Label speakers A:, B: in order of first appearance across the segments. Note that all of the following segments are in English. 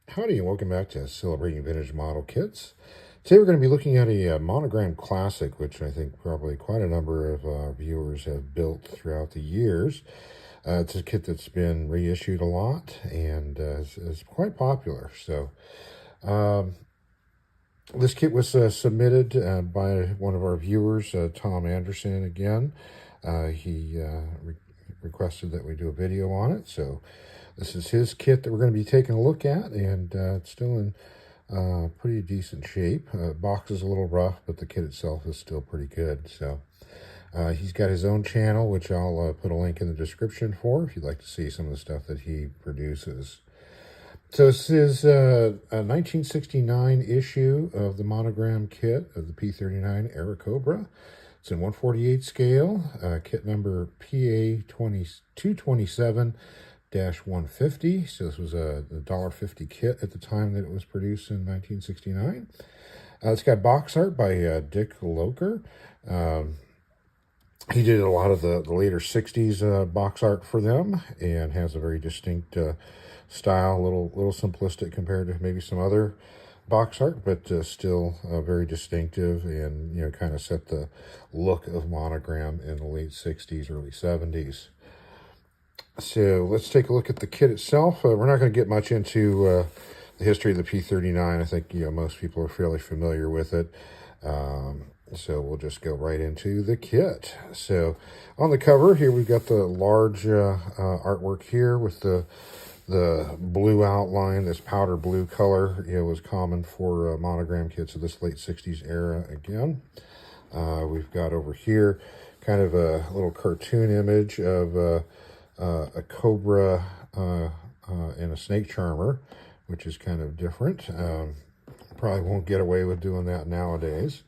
A: Howdy and welcome back to Celebrating Vintage Model Kits. Today we're going to be looking at a Monogram Classic, which I think probably quite a number of viewers have built throughout the years. It's a kit that's been reissued a lot and is quite popular. So this kit was submitted by one of our viewers, Tom Anderson again. He requested that we do a video on it, so this is his kit that we're going to be taking a look at, and it's still in pretty decent shape. Box is a little rough, but the kit itself is still pretty good. So he's got his own channel, which I'll put a link in the description for if you'd like to see some of the stuff that he produces. So this is a 1969 issue of the Monogram kit of the P-39 Airacobra. It's in 148 scale, kit number PA227-150. So this was a $1.50 kit at the time that it was produced in 1969. It's got box art by Dick Loker. He did a lot of the later 60s box art for them and has a very distinct style, a little simplistic compared to maybe some other box art, but still very distinctive, and kind of set the look of Monogram in the late 60s, early 70s. So let's take a look at the kit itself. We're not going to get much into the history of the P-39. I think most people are fairly familiar with it. So we'll just go right into the kit. So on the cover here, we've got the large artwork here with the blue outline. This powder blue color was common for Monogram kits of this late 60s era again. We've got over here kind of a little cartoon image of a cobra and a snake charmer, which is kind of different. Probably won't get away with doing that nowadays.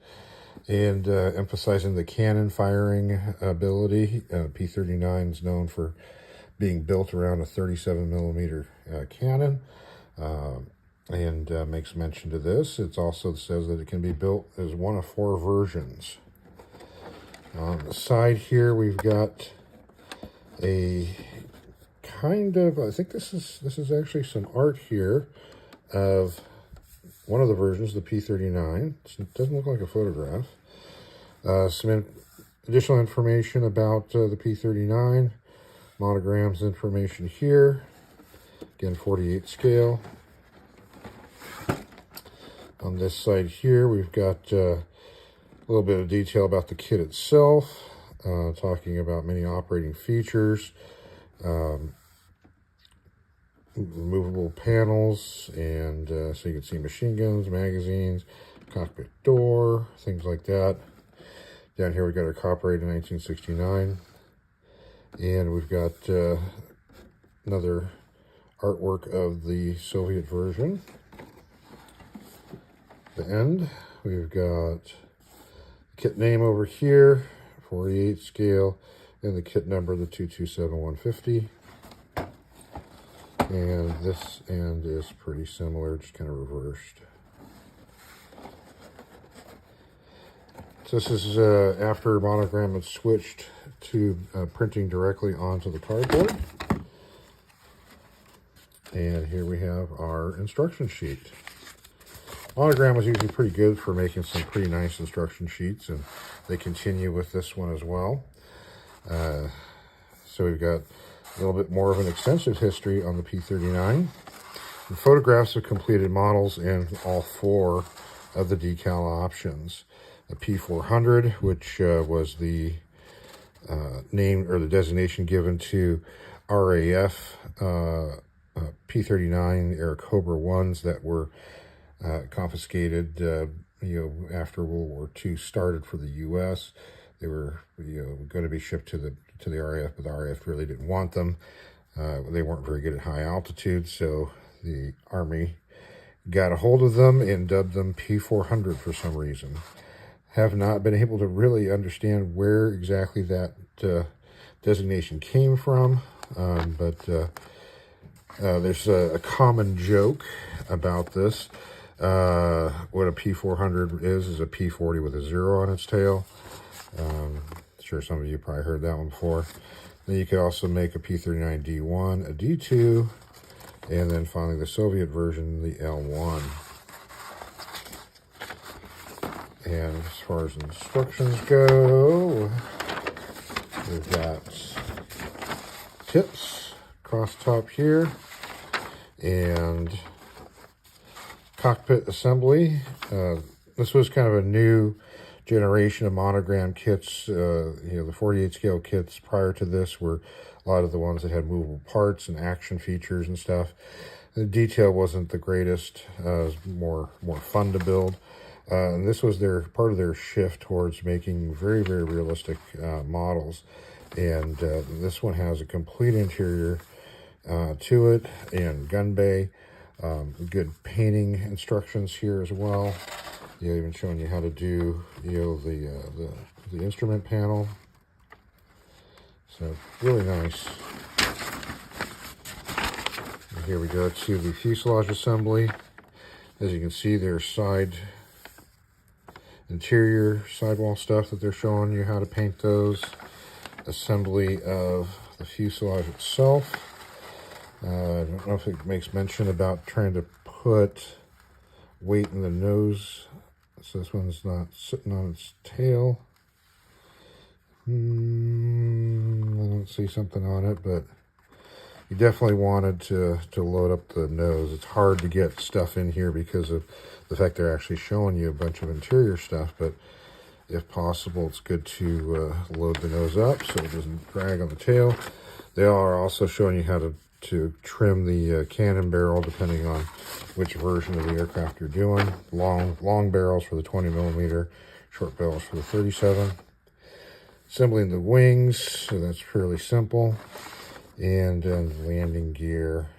A: And emphasizing the cannon firing ability. P-39 is known for being built around a 37 millimeter cannon, and makes mention to this. It also says that it can be built as one of 4 versions. On the side here, we've got a kind of, I think this is actually some art here of one of the versions, the P-39. It doesn't look like a photograph. Some additional information about the P-39. Monogram's information here. Again, 48 scale. On this side here, we've got a little bit of detail about the kit itself, talking about many operating features, removable panels, and so you can see machine guns, magazines, cockpit door, things like that. Down here, we've got our copyright in 1969. And we've got another artwork of the Soviet version. The end, we've got the kit name over here, 48 scale, and the kit number, the 227-150. And this end is pretty similar, just kind of reversed. So this is after Monogram had switched to printing directly onto the cardboard. And here we have our instruction sheet. Monogram was usually pretty good for making some pretty nice instruction sheets, and they continue with this one as well. So we've got a little bit more of an extensive history on the P-39. The photographs of completed models and all 4 of the decal options. The P-400, which was the name or the designation given to RAF P-39 Airacobra ones that were confiscated after World War II started for the U.S. They were going to be shipped to the RAF, but the RAF really didn't want them. They weren't very good at high altitude, so the Army got a hold of them and dubbed them P-400 for some reason. Have not been able to really understand where exactly that designation came from, but there's a common joke about this. What a P-400 is a P-40 with a 0 on its tail. Sure some of you probably heard that one before. Then you could also make a P-39 D1, a D2, And then finally the Soviet version, the L1. And as far as instructions go, we've got tips across the top here and cockpit assembly. This was kind of a new generation of monogram kits. The 48 scale kits prior to this were a lot of the ones that had movable parts and action features and stuff. The detail wasn't the greatest. It was more fun to build. And this was part of their shift towards making very, very realistic models. And this one has a complete interior to it and gun bay. Good painting instructions here as well. Even showing you how to do the instrument panel. So really nice. And here we go to the fuselage assembly. As you can see, there's interior sidewall stuff that they're showing you how to paint those. Assembly of the fuselage itself. I don't know if it makes mention about trying to put weight in the nose, so this one's not sitting on its tail. I don't see something on it, but you definitely wanted to load up the nose. It's hard to get stuff in here because of the fact they're actually showing you a bunch of interior stuff, but if possible, it's good to load the nose up so it doesn't drag on the tail. They are also showing you how to trim the cannon barrel depending on which version of the aircraft you're doing. Long barrels for the 20mm, short barrels for the 37. Assembling the wings, so that's fairly simple. And then landing gear.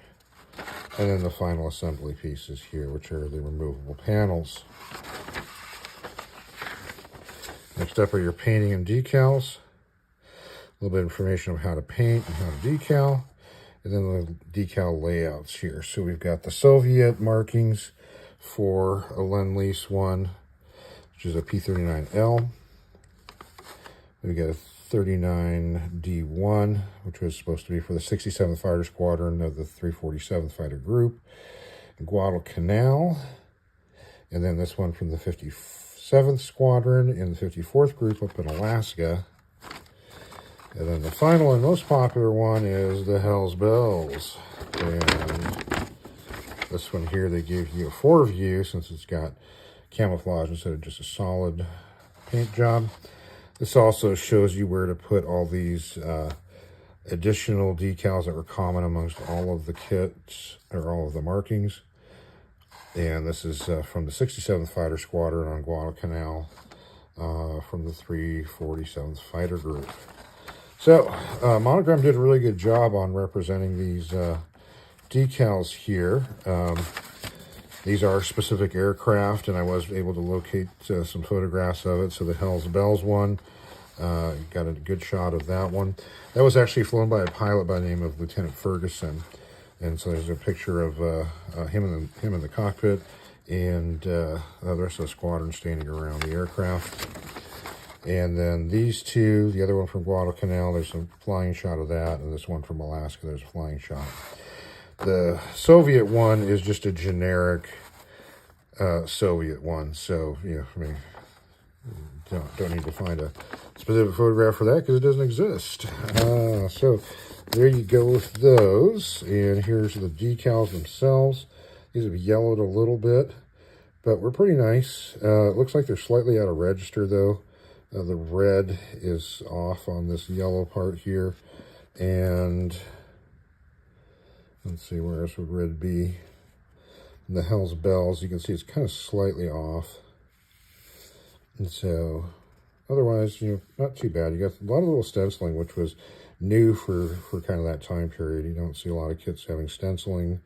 A: And then the final assembly pieces here, which are the removable panels. Next up are your painting and decals. A little bit of information on how to paint and how to decal. And then the decal layouts here. So we've got the Soviet markings for a Lend-Lease one, which is a P-39L. We've got a 39D1, which was supposed to be for the 67th Fighter Squadron of the 347th Fighter Group. Guadalcanal. And then this one from the 57th Squadron in the 54th Group up in Alaska. And then the final and most popular one is the Hell's Bells. And this one here, they give you a 4-view since it's got camouflage instead of just a solid paint job. This also shows you where to put all these additional decals that were common amongst all of the kits, or all of the markings. And this is from the 67th Fighter Squadron on Guadalcanal from the 347th Fighter Group. So, Monogram did a really good job on representing these decals here. These are specific aircraft, and I was able to locate some photographs of it. So the Hell's Bells one, got a good shot of that one. That was actually flown by a pilot by the name of Lieutenant Ferguson. And so there's a picture of him in the cockpit, and the rest of the squadron standing around the aircraft. And then these two, the other one from Guadalcanal, there's a flying shot of that, and this one from Alaska, there's a flying shot. The Soviet one is just a generic Soviet one, so don't need to find a specific photograph for that because it doesn't exist. So there you go with those, and here's the decals themselves. These have yellowed a little bit, but we're pretty nice. It looks like they're slightly out of register though. The red is off on this yellow part here, and let's see, where else would red be? And the Hell's Bells, you can see it's kind of slightly off. And so, otherwise, not too bad. You got a lot of little stenciling, which was new for kind of that time period. You don't see a lot of kits having stenciling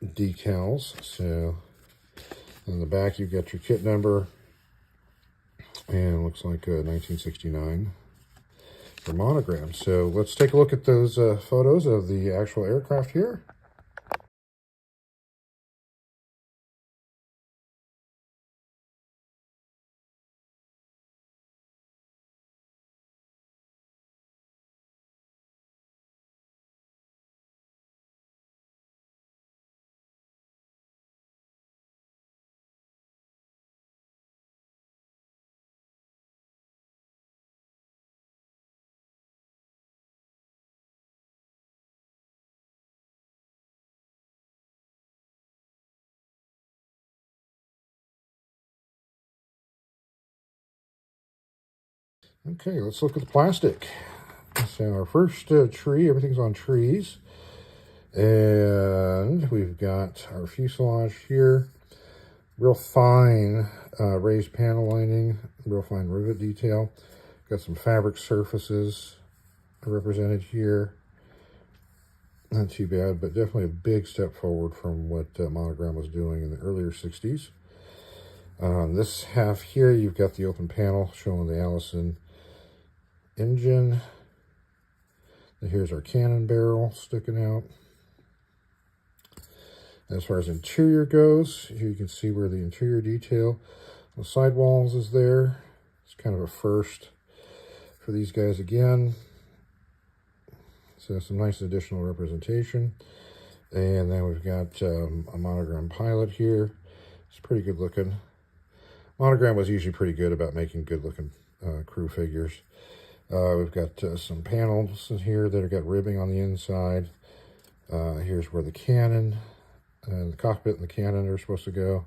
A: decals. So, on the back, you've got your kit number. And it looks like 1969 for Monogram. So let's take a look at those photos of the actual aircraft here. Okay, let's look at the plastic. So our first tree, everything's on trees. And we've got our fuselage here. Real fine raised panel lining, real fine rivet detail. Got some fabric surfaces represented here. Not too bad, but definitely a big step forward from what Monogram was doing in the earlier 60s. This half here, you've got the open panel showing the Allison engine. And here's our cannon barrel sticking out. As far as interior goes, here you can see where the interior detail on the sidewalls is there. It's kind of a first for these guys again. So some nice additional representation. And then we've got a Monogram pilot here. It's pretty good looking. Monogram was usually pretty good about making good looking crew figures. We've got some panels in here that have got ribbing on the inside. Here's where the cannon and the cockpit and the cannon are supposed to go.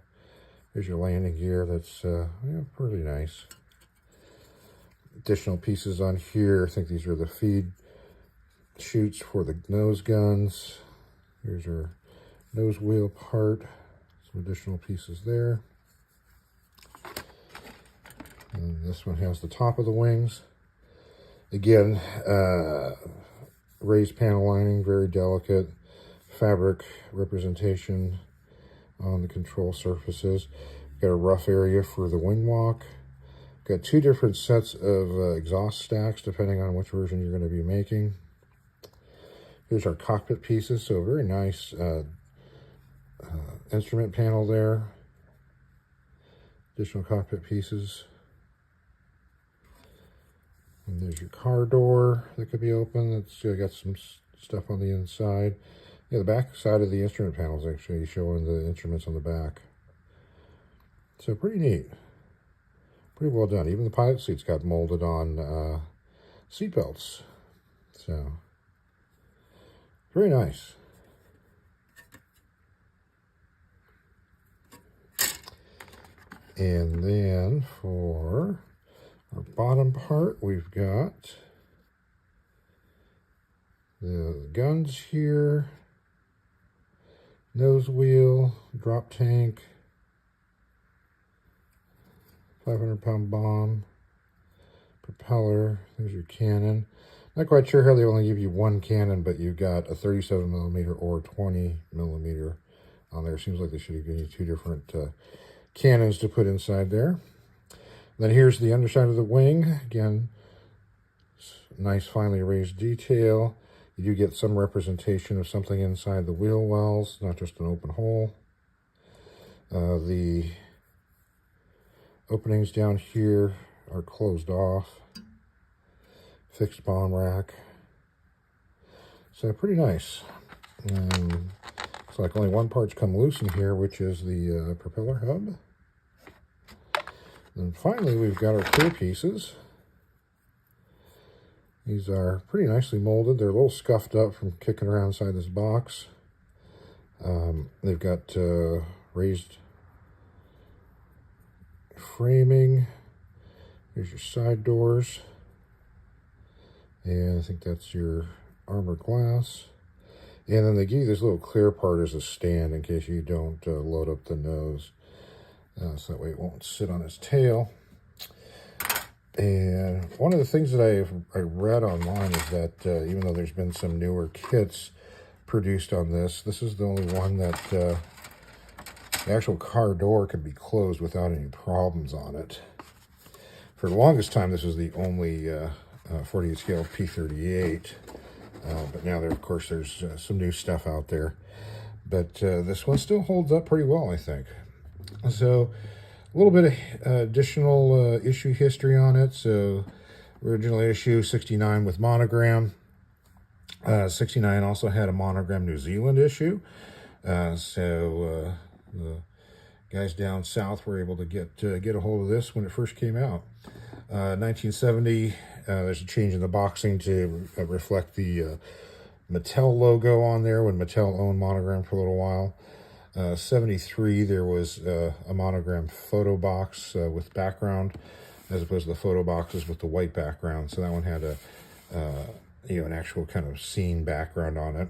A: Here's your landing gear. That's yeah, pretty nice. Additional pieces on here. I think these are the feed chutes for the nose guns. Here's our nose wheel part. Some additional pieces there. And this one has the top of the wings. Again, raised panel lining, very delicate. Fabric representation on the control surfaces. Got a rough area for the wing walk. Got two different sets of exhaust stacks depending on which version you're going to be making. Here's our cockpit pieces, so a very nice instrument panel there. Additional cockpit pieces. And there's your car door that could be open. It's got some stuff on the inside. Yeah, the back side of the instrument panel is actually showing the instruments on the back. So pretty neat. Pretty well done. Even the pilot seats got molded on seat belts. So, very nice. And then for our bottom part, we've got the guns here. Nose wheel, drop tank, 500-pound bomb, propeller, there's your cannon. Not quite sure how they only give you one cannon, but you've got a 37mm or 20mm on there. Seems like they should have given you two different cannons to put inside there. Then here's the underside of the wing. Again, nice finely raised detail. You do get some representation of something inside the wheel wells, not just an open hole. The openings down here are closed off. Fixed bomb rack. So pretty nice. Looks like only one part's come loose in here, which is the propeller hub. And finally, we've got our clear pieces. These are pretty nicely molded. They're a little scuffed up from kicking around inside this box. They've got raised framing. Here's your side doors. And I think that's your armor glass. And then they give you this little clear part as a stand in case you don't load up the nose. So that way it won't sit on its tail. And one of the things that I read online is that even though there's been some newer kits produced on this, this is the only one that the actual car door could be closed without any problems on it. For the longest time, this was the only 48 scale P-38. But now, of course, there's some new stuff out there. But this one still holds up pretty well, I think. So, a little bit of additional issue history on it. So, original issue 69 with Monogram. 69 also had a Monogram New Zealand issue. So, the guys down south were able to get a hold of this when it first came out. 1970, there's a change in the boxing to reflect the Mattel logo on there when Mattel owned Monogram for a little while. 73, there was a Monogram photo box with background as opposed to the photo boxes with the white background. So that one had a an actual kind of scene background on it.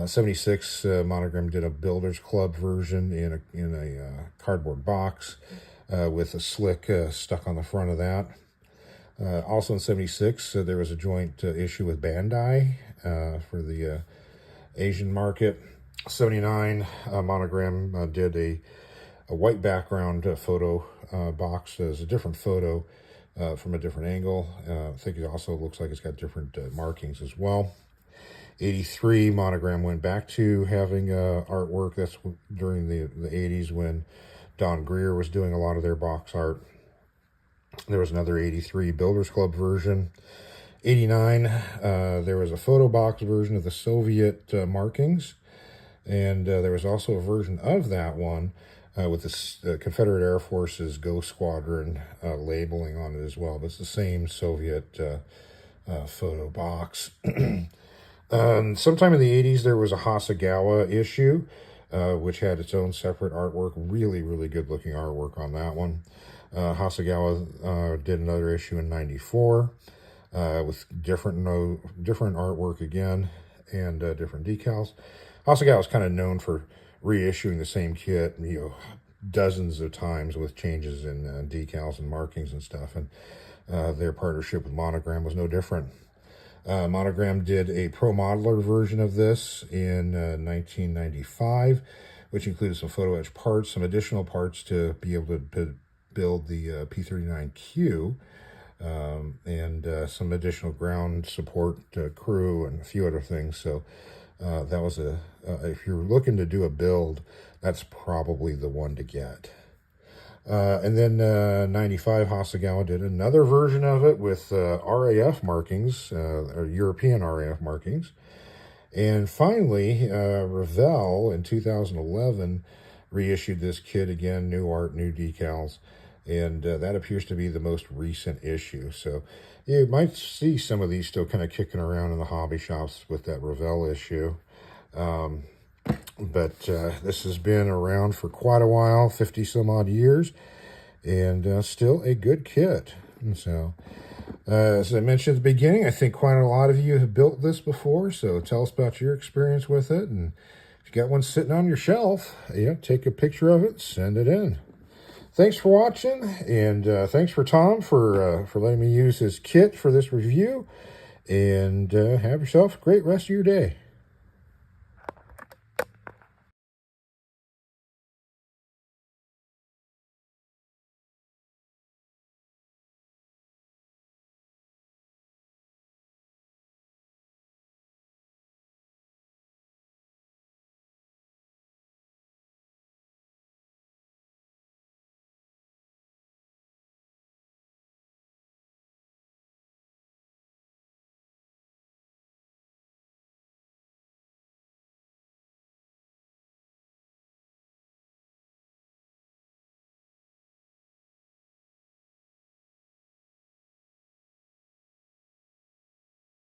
A: 76 Monogram did a Builders Club version in a cardboard box with a slick stuck on the front of that. Also in 76, there was a joint issue with Bandai for the Asian market. 79 Monogram did a white background photo box as a different photo from a different angle. I think it also looks like it's got different markings as well. 83 Monogram went back to having artwork. That's during the 80s when Don Greer was doing a lot of their box art. There was another 83 Builders Club version. 89, there was a photo box version of the Soviet markings. And there was also a version of that one with the Confederate Air Force's Ghost Squadron labeling on it as well. But it's the same Soviet photo box. Sometime in the 80s, there was a Hasegawa issue, which had its own separate artwork. Really, really good looking artwork on that one. Hasegawa did another issue in 94 with different artwork again and different decals. Hasegawa is kind of known for reissuing the same kit, dozens of times with changes in decals and markings and stuff. And their partnership with Monogram was no different. Monogram did a Pro Modeler version of this in 1995, which included some photo etch parts, some additional parts to be able to build the P-39Q, and some additional ground support crew and a few other things. So that was if you're looking to do a build, that's probably the one to get. And then 95, Hasegawa did another version of it with RAF markings, or European RAF markings. And finally, Revell in 2011 reissued this kit again, new art, new decals. And that appears to be the most recent issue. So you might see some of these still kind of kicking around in the hobby shops with that Revell issue. But this has been around for quite a while, 50 some odd years, and still a good kit. And so, as I mentioned at the beginning, I think quite a lot of you have built this before, so tell us about your experience with it. And if you got one sitting on your shelf, take a picture of it, send it in. Thanks for watching, and thanks for Tom for letting me use his kit for this review. And have yourself a great rest of your day.